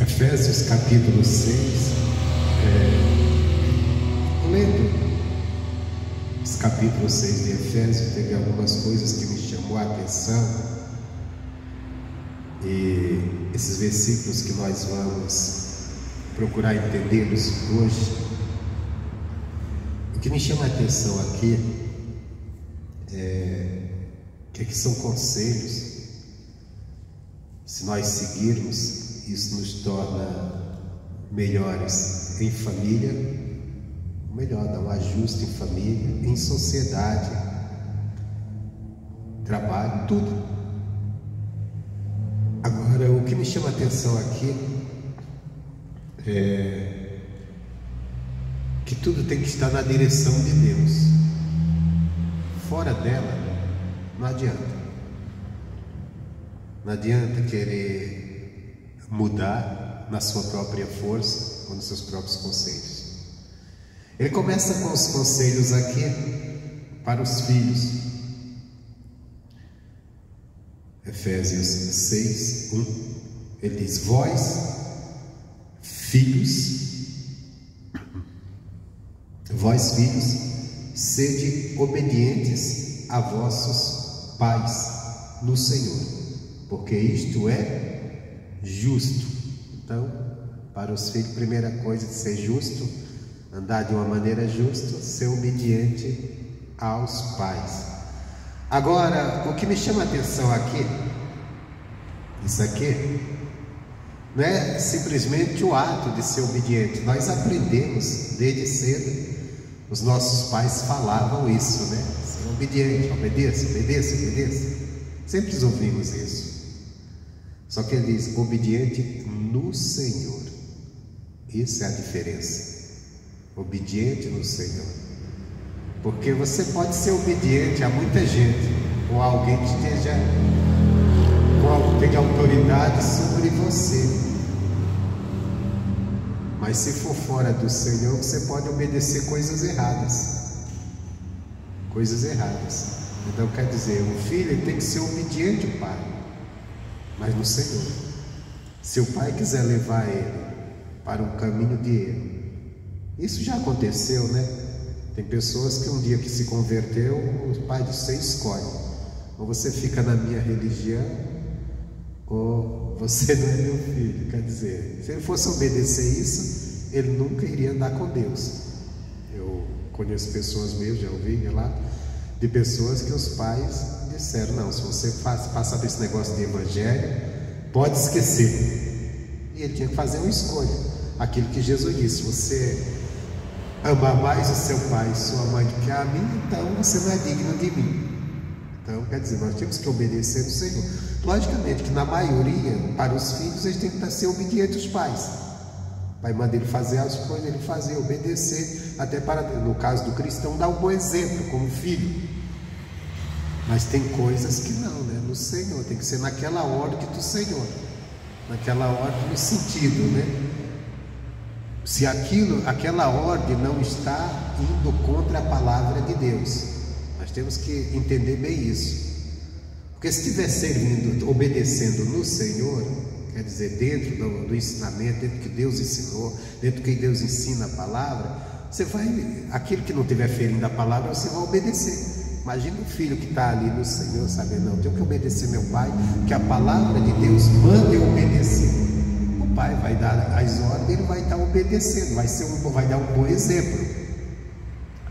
Efésios capítulo 6, lendo esse capítulo 6 de Efésios, teve algumas coisas que me chamou a atenção, e esses versículos que nós vamos procurar entendê-los hoje. O que me chama a atenção aqui que são conselhos. Se nós seguirmos, isso nos torna melhores em família, melhor, dá um ajuste em família, em sociedade, trabalho, tudo. Agora, o que me chama a atenção aqui é que tudo tem que estar na direção de Deus. Fora dela, não adianta. Não adianta querer mudar na sua própria força ou nos seus próprios conselhos. Ele começa com os conselhos aqui para os filhos. Efésios 6, 1. Ele diz: vós, filhos, sede obedientes a vossos pais no Senhor, porque isto é justo. Então, para os filhos, primeira coisa de ser justo, andar de uma maneira justa, ser obediente aos pais. Agora, o que me chama a atenção aqui, isso aqui, não é simplesmente o ato de ser obediente. Nós aprendemos desde cedo, os nossos pais falavam isso, né? Ser obediente, obedeça, obedeça, obedeça. Sempre ouvimos isso. Só que ele diz: obediente no Senhor. Isso é a diferença. Obediente no Senhor. Porque você pode ser obediente a muita gente, ou a alguém que tenha autoridade sobre você. Mas se for fora do Senhor, você pode obedecer coisas erradas. Coisas erradas. Então quer dizer, o filho ele tem que ser obediente ao pai, mas no Senhor. Se o pai quiser levar ele para um caminho de erro, isso já aconteceu, né? Tem pessoas que um dia que se converteu, o pai diz: você escolhe, ou você fica na minha religião, ou você não é meu filho. Quer dizer, se ele fosse obedecer isso, ele nunca iria andar com Deus. Eu conheço pessoas mesmo, já ouvi relato de pessoas que os pais disseram: não, se você passar por esse negócio de evangelho, pode esquecer. E ele tinha que fazer uma escolha. Aquilo que Jesus disse: se você amar mais o seu pai e sua mãe do que a mim, então você não é digno de mim. Então, quer dizer, nós temos que obedecer ao Senhor. Logicamente que na maioria, para os filhos, eles têm que ser obedientes aos pais. O pai manda ele fazer as coisas, ele fazer, obedecer, até para, no caso do cristão, dar um bom exemplo como filho. Mas tem coisas que não, né? No Senhor, tem que ser naquela ordem do Senhor, naquela ordem no sentido, né? Se aquela ordem não está indo contra a palavra de Deus, nós temos que entender bem isso. Porque se estiver servindo, obedecendo no Senhor, quer dizer, dentro do ensinamento, dentro do que Deus ensinou, dentro do que Deus ensina a palavra, você vai, aquilo que não estiver ferindo a palavra, você vai obedecer. Imagina um filho que está ali no Senhor, sabendo: não, tenho que obedecer meu pai, que a palavra de Deus manda eu obedecer. O pai vai dar as ordens, ele vai estar obedecendo, vai dar um bom exemplo.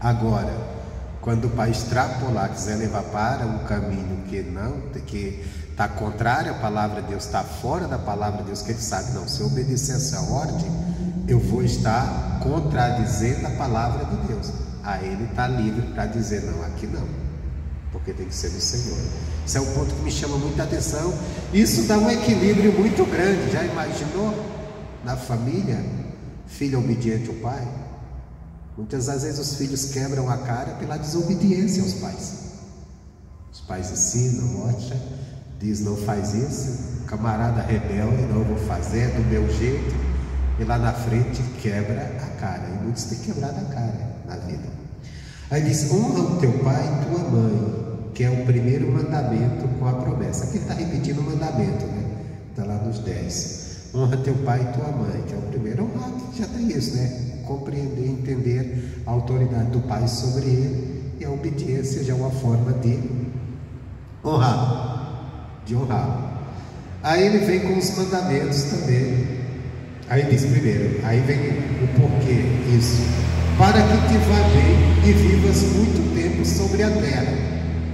Agora, quando o pai extrapolar, quiser levar para um caminho que está contrário à palavra de Deus, está fora da palavra de Deus, que ele sabe: não, se eu obedecer essa ordem, eu vou estar contradizendo a palavra de Deus. Aí ele está livre para dizer: não, aqui não, porque tem que ser do Senhor. Esse é o ponto que me chama muita atenção. Isso dá um equilíbrio muito grande. Já imaginou na família, filho obediente ao pai? Muitas das vezes os filhos quebram a cara pela desobediência aos pais. Os pais ensinam, mostram, diz: não faz isso, camarada rebelde, não vou fazer, é do meu jeito, e lá na frente quebra a cara. E muitos têm quebrado a cara na vida. Aí diz: honra o teu pai e tua mãe, que é o primeiro mandamento com a promessa. Aqui ele está repetindo o mandamento, né? Está lá nos 10. honra teu pai e tua mãe, que é o primeiro honrar, que já tem isso, né? Compreender, entender a autoridade do pai sobre ele, e a obediência já é uma forma de honrar. Aí ele vem com os mandamentos também. Aí diz primeiro, aí vem o porquê isso: para que te vá bem e vivas muito tempo sobre a terra.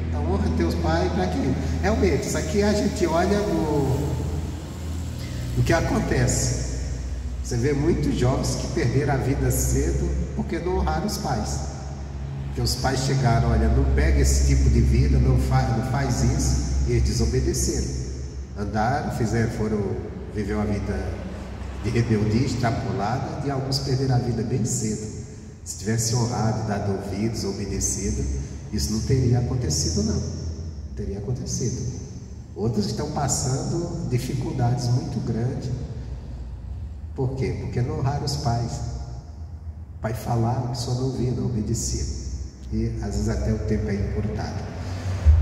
Então honra teus pais para que realmente, isso aqui a gente olha no que acontece. Você vê muitos jovens que perderam a vida cedo porque não honraram os pais. Porque os pais chegaram, olha, não pega esse tipo de vida, não faz isso, e eles desobedeceram. Andaram, viveu uma vida de rebeldia extrapolada, e alguns perderam a vida bem cedo. Se tivesse honrado, dado ouvidos, obedecido, isso não teria acontecido, não. Não teria acontecido. Outros estão passando dificuldades muito grandes. Por quê? Porque não honraram os pais. O pai falava, que só não ouvia, não obedecia. E às vezes até o tempo é encurtado.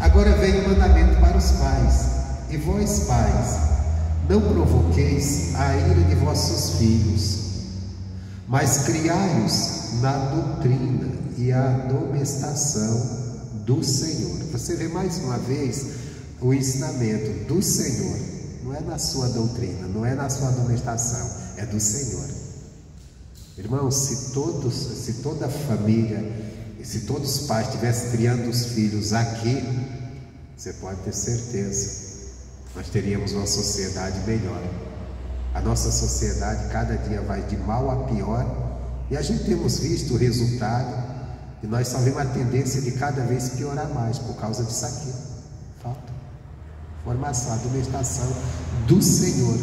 Agora vem o mandamento para os pais: e vós, pais, não provoqueis a ira de vossos filhos, mas criai-os na doutrina e a admoestação do Senhor. Você vê mais uma vez o ensinamento do Senhor. Não é na sua doutrina, não é na sua admoestação, é do Senhor. Irmãos, se toda a família, se todos os pais estivessem criando os filhos aqui, você pode ter certeza, nós teríamos uma sociedade melhor. A nossa sociedade cada dia vai de mal a pior, e a gente temos visto o resultado, e nós só vemos a tendência de cada vez piorar mais por causa disso aqui. Falta formação, admoestação do Senhor.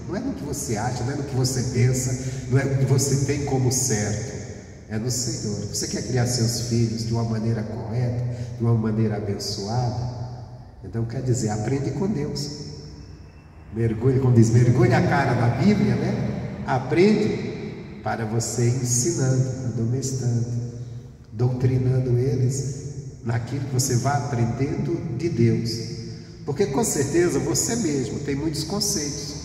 Não é no que você acha, não é no que você pensa, não é no que você tem como certo, é no Senhor. Você quer criar seus filhos de uma maneira correta, de uma maneira abençoada? Então quer dizer, aprende com Deus. Mergulhe, como diz, mergulhe a cara na Bíblia, né? Aprende para você ir ensinando, admoestando, doutrinando eles naquilo que você vai aprendendo de Deus. Porque com certeza você mesmo tem muitos conceitos,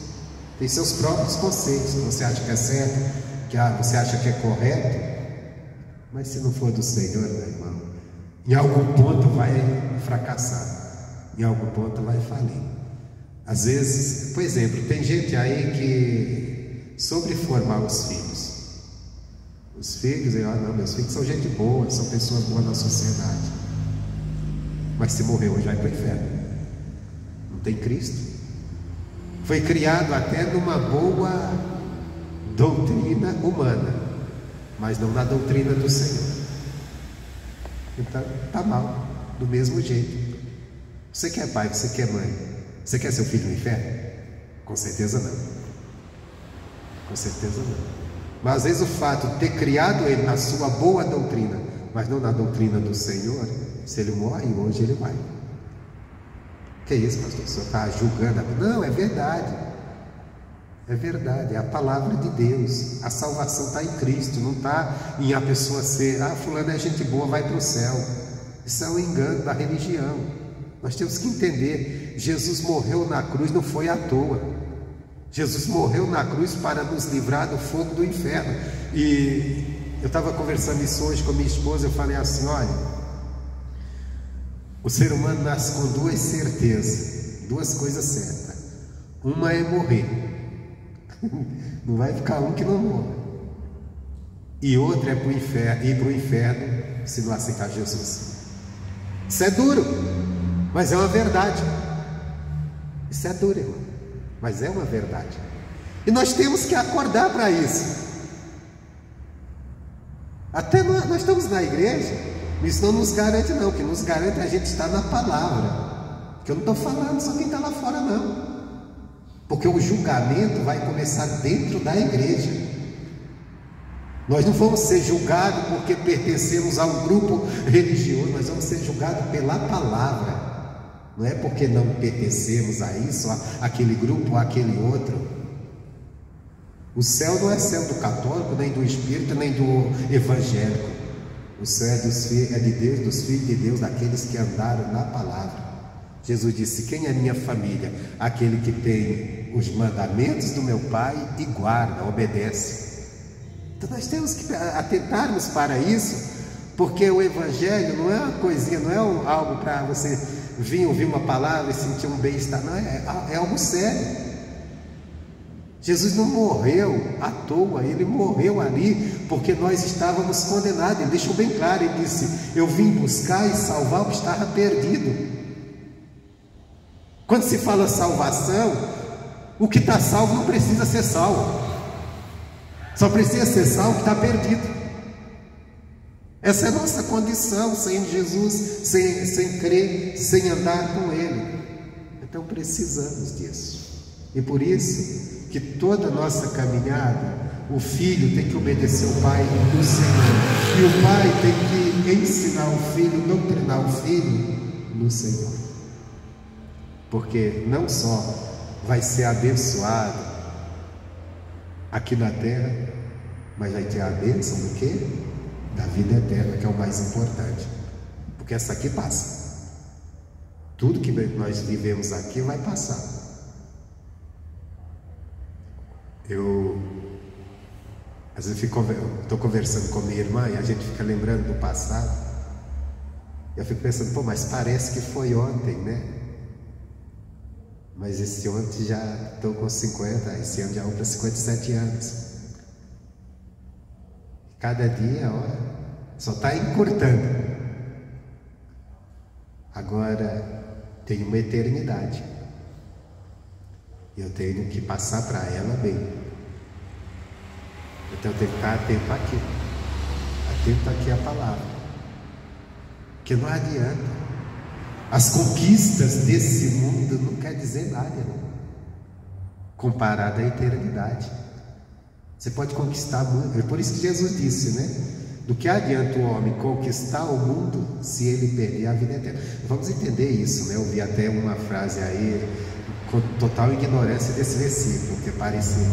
tem seus próprios conceitos, que você acha que é certo, que você acha que é correto, mas se não for do Senhor, meu irmão, em algum ponto vai fracassar, em algum ponto vai falir. Às vezes, por exemplo, tem gente aí que sobre formar os filhos, não, meus filhos são gente boa, são pessoas boas na sociedade, mas se morrer hoje vai para o inferno. Não tem Cristo. Foi criado até numa boa doutrina humana, mas não na doutrina do Senhor. Então está mal, do mesmo jeito. Você quer pai, você quer mãe, você quer seu filho no inferno? Com certeza não. Com certeza não. Mas às vezes o fato de ter criado ele na sua boa doutrina, mas não na doutrina do Senhor, se ele morre hoje, ele vai. Que isso, pastor? O senhor está julgando? Não, é verdade. É verdade, é a palavra de Deus. A salvação está em Cristo, não está em a pessoa ser, fulano é gente boa, vai para o céu. Isso é um engano da religião. Nós temos que entender, Jesus morreu na cruz, não foi à toa. Jesus morreu na cruz para nos livrar do fogo do inferno. E eu estava conversando isso hoje com a minha esposa, eu falei assim, olha, o ser humano nasce com duas certezas, duas coisas certas. Uma é morrer. Não vai ficar um que não morre. E outra é ir para o inferno se não aceitar Jesus. Isso é duro, mas é uma verdade. Isso é duro, irmão, mas é uma verdade. E nós temos que acordar para isso. Até nós estamos na igreja, isso não nos garante não. O que nos garante é a gente estar na palavra. Que eu não estou falando só quem está lá fora não. Porque o julgamento vai começar dentro da igreja. Nós não vamos ser julgados porque pertencemos a um grupo religioso. Nós vamos ser julgados pela palavra. Não é porque não pertencemos a isso, aquele grupo ou aquele outro. O céu não é céu do católico, nem do espírita, nem do evangélico. O céu é de Deus, dos filhos de Deus, daqueles que andaram na palavra. Jesus disse: quem é minha família? Aquele que tem os mandamentos do meu Pai e guarda, obedece. Então nós temos que atentarmos para isso, porque o Evangelho não é uma coisinha, não é algo para você vir ouvir uma palavra e sentir um bem-estar, não, é algo sério. Jesus não morreu à toa, Ele morreu ali porque nós estávamos condenados. Ele deixou bem claro, Ele disse: eu vim buscar e salvar o que estava perdido. Quando se fala salvação, o que está salvo não precisa ser salvo, só precisa ser salvo o que está perdido. Essa é a nossa condição sem Jesus, sem crer, sem andar com Ele. Então precisamos disso. E por isso que toda a nossa caminhada, o filho tem que obedecer o pai do Senhor, e o pai tem que ensinar o filho, doutrinar o filho no Senhor, porque não só vai ser abençoado aqui na terra, mas vai ter a bênção do quê? Da vida eterna, que é o mais importante, porque essa aqui passa. Tudo que nós vivemos aqui vai passar. Às vezes estou conversando com minha irmã e a gente fica lembrando do passado. Eu fico pensando: pô, mas parece que foi ontem, né? Mas esse ontem já estou com 50, esse ano já vou para 57 anos. Cada dia, olha, só está encurtando. Agora tem uma eternidade. Eu tenho que passar para ela bem. Então eu tenho que estar atento aqui. Atento aqui à palavra. Porque não adianta. As conquistas desse mundo não quer dizer nada, não, comparado à eternidade. Você pode conquistar muito. É por isso que Jesus disse, né? Do que adianta o homem conquistar o mundo se ele perder a vida eterna? Vamos entender isso, né? Eu vi até uma frase aí com total ignorância desse versículo, que parecia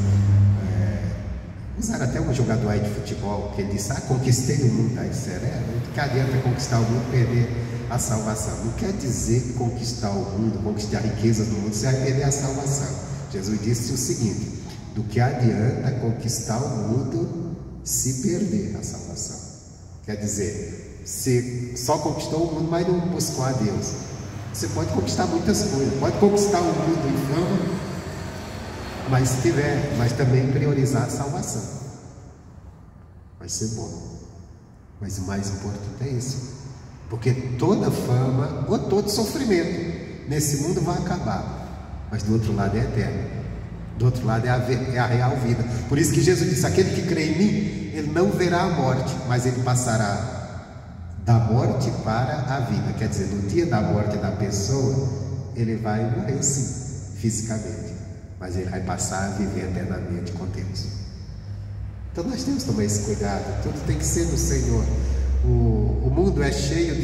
usaram até um jogador aí de futebol, que ele disse: conquistei o mundo. Aí disseram: do que adianta conquistar o mundo e perder a salvação? Não quer dizer conquistar o mundo, conquistar a riqueza do mundo, você vai perder a salvação. Jesus disse o seguinte: do que adianta conquistar o mundo se perder a salvação? Quer dizer, você só conquistou o mundo, mas não buscou a Deus. Você pode conquistar muitas coisas, pode conquistar o mundo em fama, mas também priorizar a salvação. Vai ser bom. Mas o mais importante é isso, porque toda fama ou todo sofrimento nesse mundo vai acabar, mas do outro lado é eterno. Do outro lado é a real vida. Por isso que Jesus disse: aquele que crê em mim, ele não verá a morte, mas ele passará da morte para a vida. Quer dizer, no dia da morte da pessoa, ele vai morrer sim, fisicamente, mas ele vai passar a viver eternamente com Deus. Então nós temos que tomar esse cuidado. Tudo tem que ser no Senhor. O mundo é cheio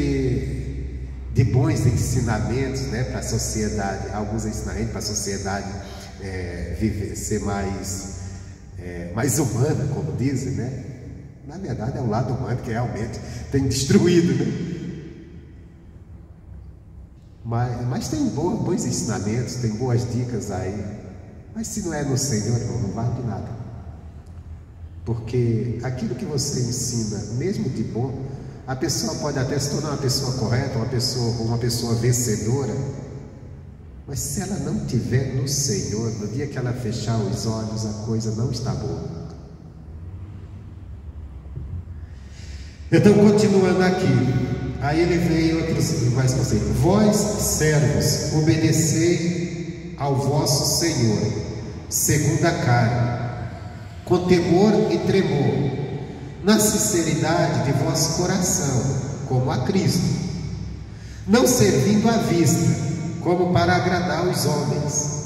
de bons ensinamentos, né, para a sociedade. Alguns ensinamentos para a sociedade viver, ser mais humana, como dizem, né? Na verdade é o lado humano que realmente tem destruído, né? Mas tem bons ensinamentos, tem boas dicas aí. Mas se não é no Senhor, irmão, não vale de nada. Porque aquilo que você ensina, mesmo de bom, a pessoa pode até se tornar uma pessoa correta, uma pessoa vencedora, mas se ela não estiver no Senhor, no dia que ela fechar os olhos, a coisa não está boa. Então, continuando aqui, aí ele veio outros mais conselhos: vós, servos, obedecei ao vosso Senhor, segundo a carne, com temor e tremor, na sinceridade de vosso coração, como a Cristo, não servindo à vista, como para agradar os homens,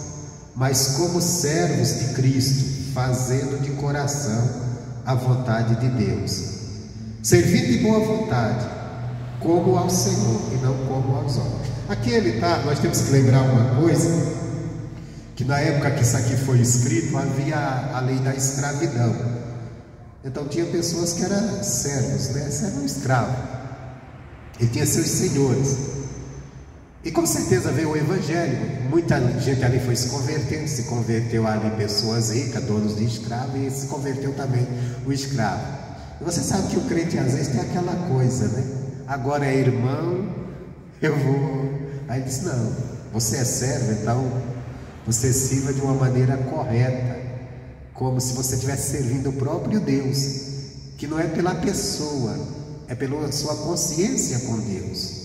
mas como servos de Cristo, fazendo de coração a vontade de Deus, servindo de boa vontade, como ao Senhor e não como aos homens. Aqui ele está, nós temos que lembrar uma coisa, que na época que isso aqui foi escrito, havia a lei da escravidão. Então tinha pessoas que eram servos, né? Servo escravo. Ele tinha seus senhores. E com certeza veio o Evangelho. Muita gente ali foi se converteu ali pessoas ricas, donos de escravo, e se converteu também o escravo. E você sabe que o crente às vezes tem aquela coisa, né? Agora é irmão, eu vou... Aí ele disse, não, você é servo, então você sirva de uma maneira correta, como se você estivesse servindo o próprio Deus, que não é pela pessoa, é pela sua consciência com Deus.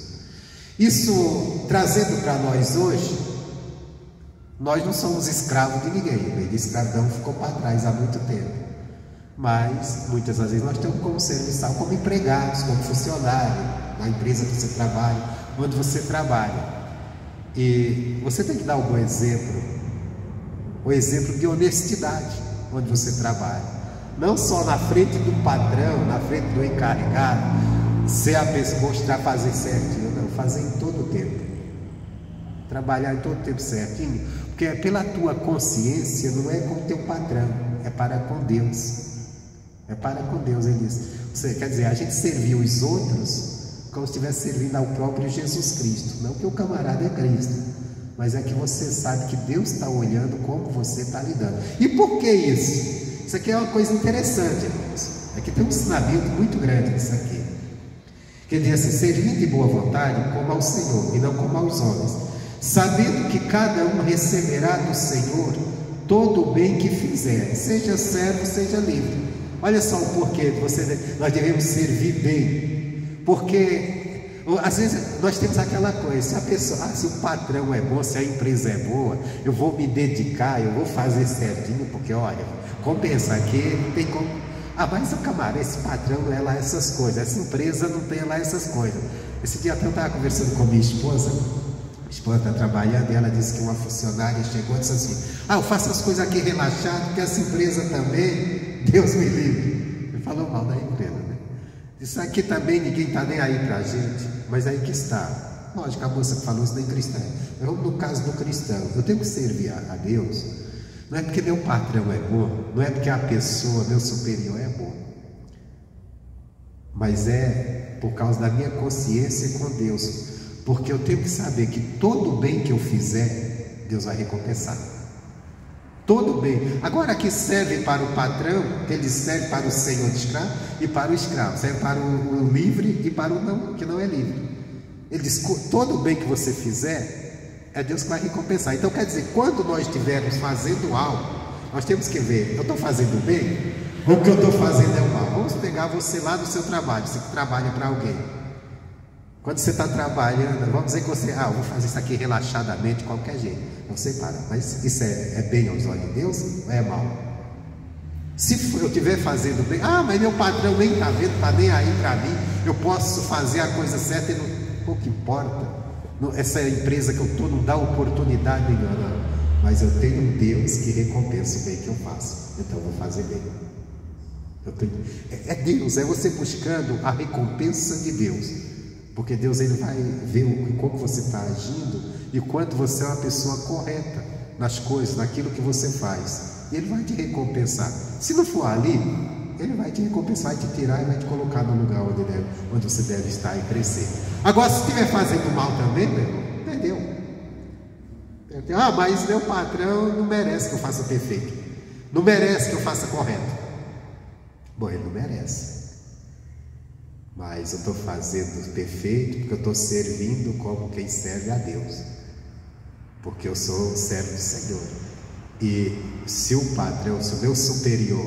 Isso trazendo para nós hoje, nós não somos escravos de ninguém, a lei de escravidão ficou para trás há muito tempo, mas muitas das vezes nós temos como serviçal, como empregados, como funcionário, na empresa que você trabalha, onde você trabalha, e você tem que dar um bom exemplo, o exemplo de honestidade, onde você trabalha, não só na frente do patrão, na frente do encarregado, ser a pessoa, mostrar, fazer certinho, não, fazer em todo o tempo, trabalhar em todo o tempo certinho, porque é pela tua consciência, não é com o teu patrão, é para com Deus, é para com Deus, ele diz. Você, quer dizer, a gente serviu os outros como se estivesse servindo ao próprio Jesus Cristo, não que o camarada é Cristo, mas é que você sabe que Deus está olhando como você está lidando. E por que isso? Isso aqui é uma coisa interessante, irmãos. Aqui tem um ensinamento muito grande nisso aqui. Que diz assim, servindo de boa vontade como ao Senhor e não como aos homens, sabendo que cada um receberá do Senhor todo o bem que fizer, seja servo, seja livre. Olha só o porquê nós devemos servir bem, porque às vezes nós temos aquela coisa, se a pessoa, se o patrão é bom, se a empresa é boa, eu vou me dedicar, eu vou fazer certinho, porque olha, compensa aqui, não tem como. Mas o camarada, esse patrão não é lá essas coisas, essa empresa não tem lá essas coisas. Esse dia até eu estava conversando com minha esposa está trabalhando, e ela disse que uma funcionária chegou e disse assim, eu faço as coisas aqui relaxado, porque essa empresa também, Deus me livre. Ele falou mal da empresa, né? Isso aqui também ninguém está nem aí para a gente, mas aí que está. Lógico, a moça que falou isso nem cristã. No caso do cristão, eu tenho que servir a Deus. Não é porque meu patrão é bom, não é porque a pessoa, meu superior é bom, mas é por causa da minha consciência com Deus, porque eu tenho que saber que todo bem que eu fizer, Deus vai recompensar. Todo bem. Agora aqui serve para o patrão, ele serve para o senhor de escravo e para o escravo, serve para o livre e para o não, que não é livre. Ele diz, todo bem que você fizer, é Deus que vai recompensar. Então quer dizer, quando nós estivermos fazendo algo, nós temos que ver, eu estou fazendo bem? Ou o que eu estou fazendo é o mal? Vamos pegar você lá no seu trabalho, você que trabalha para alguém. Quando você está trabalhando, vamos dizer que você, eu vou fazer isso aqui relaxadamente, de qualquer jeito. Você para, mas isso é bem aos olhos de Deus ou é mal? Se eu estiver fazendo bem, mas meu patrão nem está vendo, está nem aí para mim, eu posso fazer a coisa certa e não, pouco importa. Essa empresa que eu estou não dá oportunidade nenhuma, não. Mas eu tenho um Deus que recompensa o bem que eu faço, então eu vou fazer bem. É Deus, é você buscando a recompensa de Deus, porque Deus ele vai ver como você está agindo e quanto você é uma pessoa correta nas coisas, naquilo que você faz, e Ele vai te recompensar. Se não for ali, Ele vai te recompensar, vai te tirar e vai te colocar no lugar onde você deve estar e crescer. Agora, se estiver fazendo mal também, meu irmão, perdeu. Mas meu patrão não merece que eu faça perfeito, não merece que eu faça correto. Bom, ele não merece, mas eu estou fazendo perfeito porque eu estou servindo como quem serve a Deus, porque eu sou servo do Senhor. E se o patrão, se o meu superior,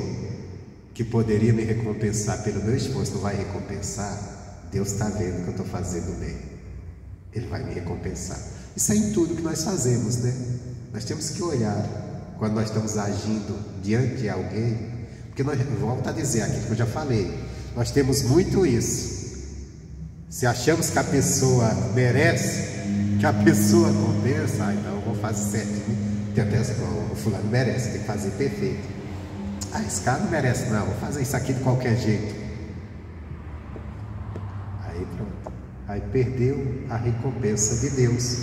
que poderia me recompensar pelo meu esforço, não vai recompensar, Deus está vendo que eu estou fazendo bem, Ele vai me recompensar. Isso é em tudo que nós fazemos, né? Nós temos que olhar quando nós estamos agindo diante de alguém, porque nós, volto a dizer aquilo que eu já falei, nós temos muito isso. Se achamos que a pessoa merece, que a pessoa compensa, então eu vou fazer certinho. Tem até o fulano merece, tem que fazer perfeito. Esse cara não merece não, vou fazer isso aqui de qualquer jeito. Aí pronto, aí perdeu a recompensa de Deus.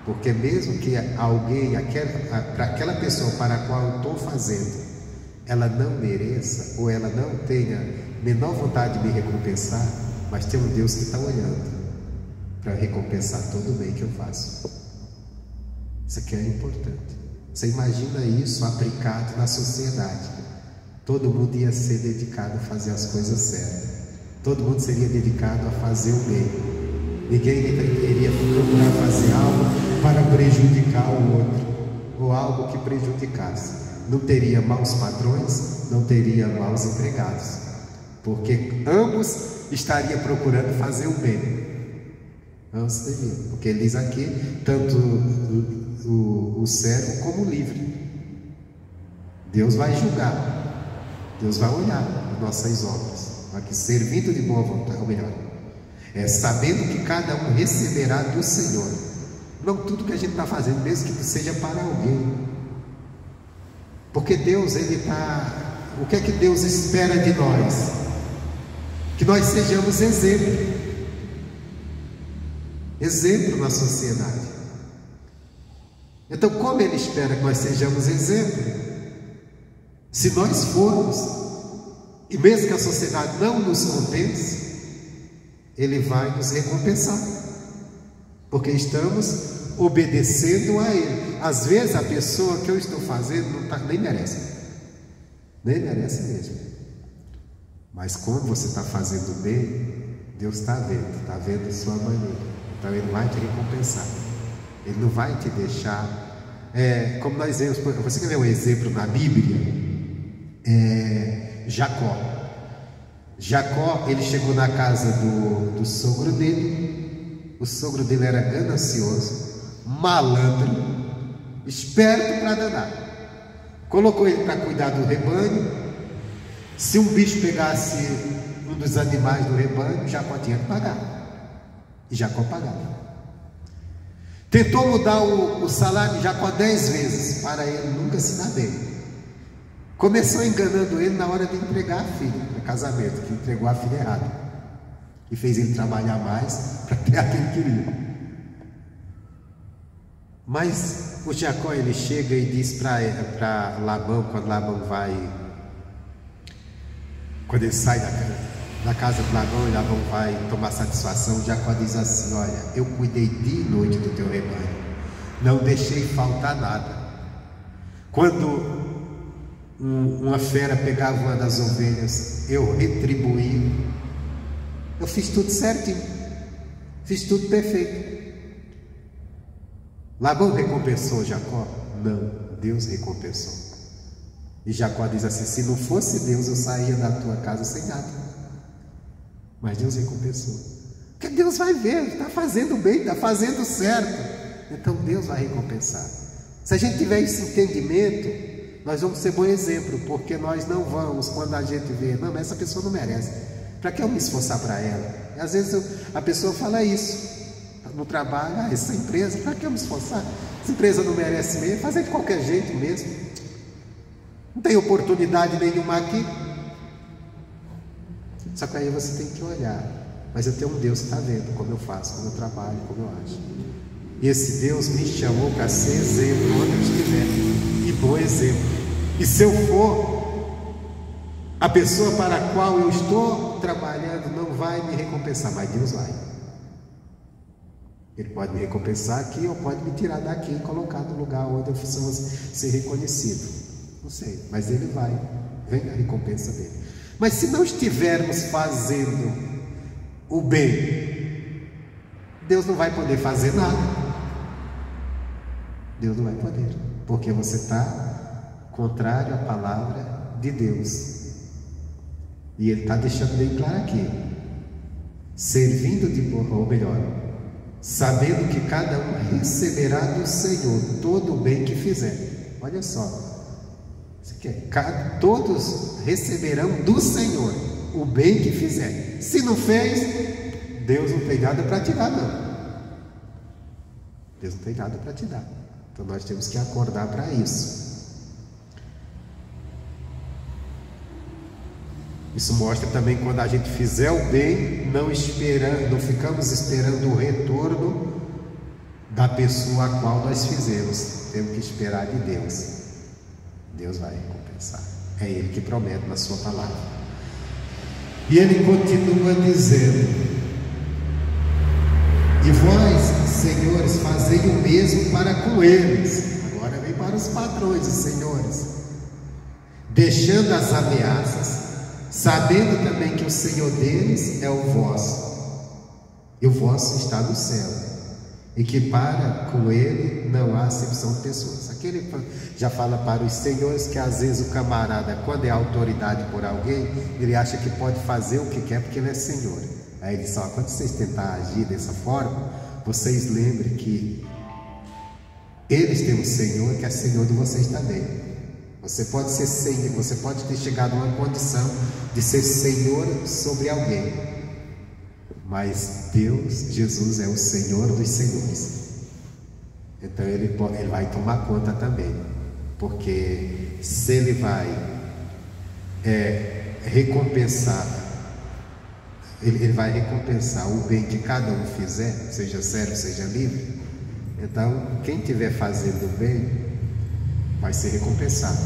Porque mesmo que alguém, para aquela pessoa para a qual eu estou fazendo, ela não mereça, ou ela não tenha menor vontade de me recompensar, mas tem um Deus que está olhando para recompensar todo o bem que eu faço. Isso aqui é importante. Você imagina isso aplicado na sociedade. Todo mundo ia ser dedicado a fazer as coisas certas. Todo mundo seria dedicado a fazer o bem. Ninguém iria procurar fazer algo para prejudicar o outro, ou algo que prejudicasse. Não teria maus patrões, não teria maus empregados, porque ambos estariam procurando fazer o bem. Ambos teriam, porque ele diz aqui, tanto o servo como o livre. Deus vai julgar, Deus vai olhar as nossas obras, aqui servindo de boa vontade, ou melhor, sabendo que cada um receberá do Senhor. Não tudo que a gente está fazendo, mesmo que seja para alguém, porque Deus, Ele está... O que é que Deus espera de nós? Que nós sejamos exemplo na sociedade. Então, como Ele espera que nós sejamos exemplo? Se nós formos, e mesmo que a sociedade não nos compense, Ele vai nos recompensar, porque estamos obedecendo a Ele. Às vezes a pessoa que eu estou fazendo nem merece mesmo. Mas como você está fazendo bem, Deus está vendo a sua maneira. Então Ele vai te recompensar. Ele não vai te deixar. Como nós vemos, você quer ver um exemplo na Bíblia? Jacó, ele chegou na casa do sogro dele. O sogro dele era ganancioso, malandro, esperto para danar. Colocou ele para cuidar do rebanho. Se um bicho pegasse um dos animais do rebanho, Jacó tinha que pagar. E Jacó pagava. Tentou mudar o salário de Jacó 10 vezes, para ele nunca se dar bem. Começou enganando ele na hora de entregar a filha para casamento, que entregou a filha errada, e fez ele trabalhar mais para ter aquilo que queria. Mas o Jacó, ele chega e diz para Labão, quando ele sai da casa de Labão, e Labão vai tomar satisfação, Jacó diz assim: olha, eu cuidei dia e noite do teu rebanho, não deixei faltar nada. Quando uma fera pegava uma das ovelhas, eu retribuí. Eu fiz tudo certinho, fiz tudo perfeito. Labão recompensou Jacó? Não, Deus recompensou. E Jacó diz assim: se não fosse Deus, eu saía da tua casa sem nada. Mas Deus recompensou, porque Deus vai ver, está fazendo bem, está fazendo certo, então Deus vai recompensar. Se a gente tiver esse entendimento, nós vamos ser bom exemplo, porque nós não vamos, quando a gente vê, não, mas essa pessoa não merece, para que eu me esforçar para ela? E às vezes a pessoa fala isso no trabalho: essa empresa, para que eu me esforçar? Essa empresa não merece mesmo, fazer de qualquer jeito mesmo, não tem oportunidade nenhuma aqui. Só que aí você tem que olhar: mas eu tenho um Deus que está vendo como eu faço, como eu trabalho, como eu acho. E esse Deus me chamou para ser exemplo onde eu estiver, e bom exemplo. E se eu for, a pessoa para a qual eu estou trabalhando não vai me recompensar, mas Deus vai. Ele pode me recompensar aqui, ou pode me tirar daqui e colocar no lugar onde eu preciso ser reconhecido. Não sei, mas Ele vai, vem a recompensa dele. Mas se não estivermos fazendo o bem, Deus não vai poder fazer nada. Deus não vai poder, porque você está contrário à palavra de Deus. E Ele está deixando bem claro aqui: servindo de boa, ou melhor, sabendo que cada um receberá do Senhor todo o bem que fizer. Olha só, todos receberão do Senhor o bem que fizer. Se não fez, Deus não tem nada para te dar, não. Deus não tem nada para te dar. Então nós temos que acordar para isso. Isso mostra também, quando a gente fizer o bem, não ficamos esperando o retorno da pessoa a qual nós fizemos. Temos que esperar de Deus. Deus vai recompensar. É Ele que promete na sua palavra. E Ele continua dizendo: E vós, senhores, fazei o mesmo para com eles. Agora vem para os patrões, os senhores. Deixando as ameaças, sabendo também que o Senhor deles é o vosso, e o vosso está no céu, e que para com ele não há acepção de pessoas. Aqui ele já fala para os senhores que às vezes o camarada, quando é autoridade por alguém, ele acha que pode fazer o que quer porque ele é senhor. Aí ele diz: ó, quando vocês tentarem agir dessa forma, vocês lembrem que eles têm um Senhor que é Senhor de vocês também. Você pode ser Senhor, você pode ter chegado a uma condição de ser Senhor sobre alguém, mas Deus, Jesus, é o Senhor dos senhores. Então ele vai tomar conta também, porque se ele vai recompensar, ele vai recompensar o bem que cada um fizer, seja servo, seja livre. Então quem estiver fazendo o bem vai ser recompensado,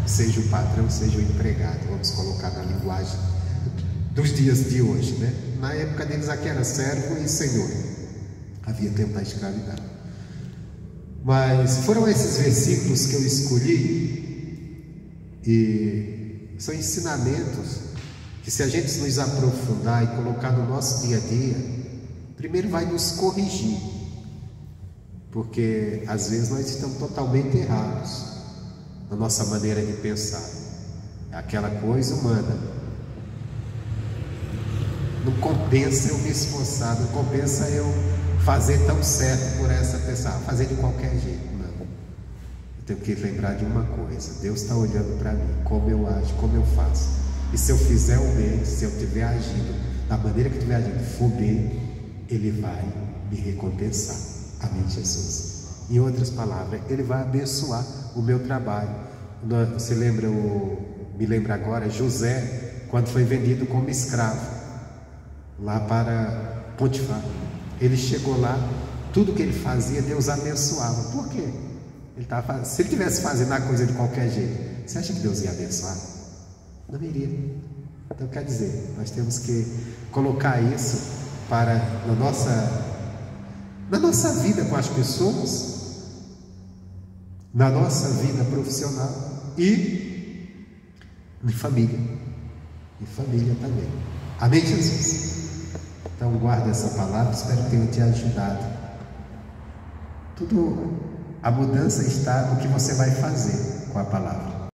seja o patrão, seja o empregado. Vamos colocar na linguagem dos dias de hoje, né? Na época deles aqui era servo e senhor, havia tempo da escravidão. Mas foram esses versículos que eu escolhi, e são ensinamentos que, se a gente nos aprofundar e colocar no nosso dia a dia, primeiro vai nos corrigir, porque às vezes nós estamos totalmente errados na nossa maneira de pensar. É aquela coisa humana, não compensa eu me esforçar, não compensa eu fazer tão certo por essa pessoa, fazer de qualquer jeito. Não, eu tenho que lembrar de uma coisa: Deus está olhando para mim, como eu ajo, como eu faço, e se eu fizer o bem, se eu estiver agindo da maneira que eu estiver agindo, for bem, Ele vai me recompensar. Amém, Jesus? Em outras palavras, Ele vai abençoar o meu trabalho. Você lembra, me lembra agora, José, quando foi vendido como escravo lá para Potifar. Ele chegou lá, tudo que ele fazia, Deus abençoava. Por quê? Se ele estivesse fazendo a coisa de qualquer jeito, você acha que Deus ia abençoar? Não iria. Então quer dizer, nós temos que colocar isso na nossa vida com as pessoas, na nossa vida profissional e em família. Em família também. Amém, Jesus? Então guarda essa palavra, espero que tenha te ajudado. A mudança está no que você vai fazer com a palavra.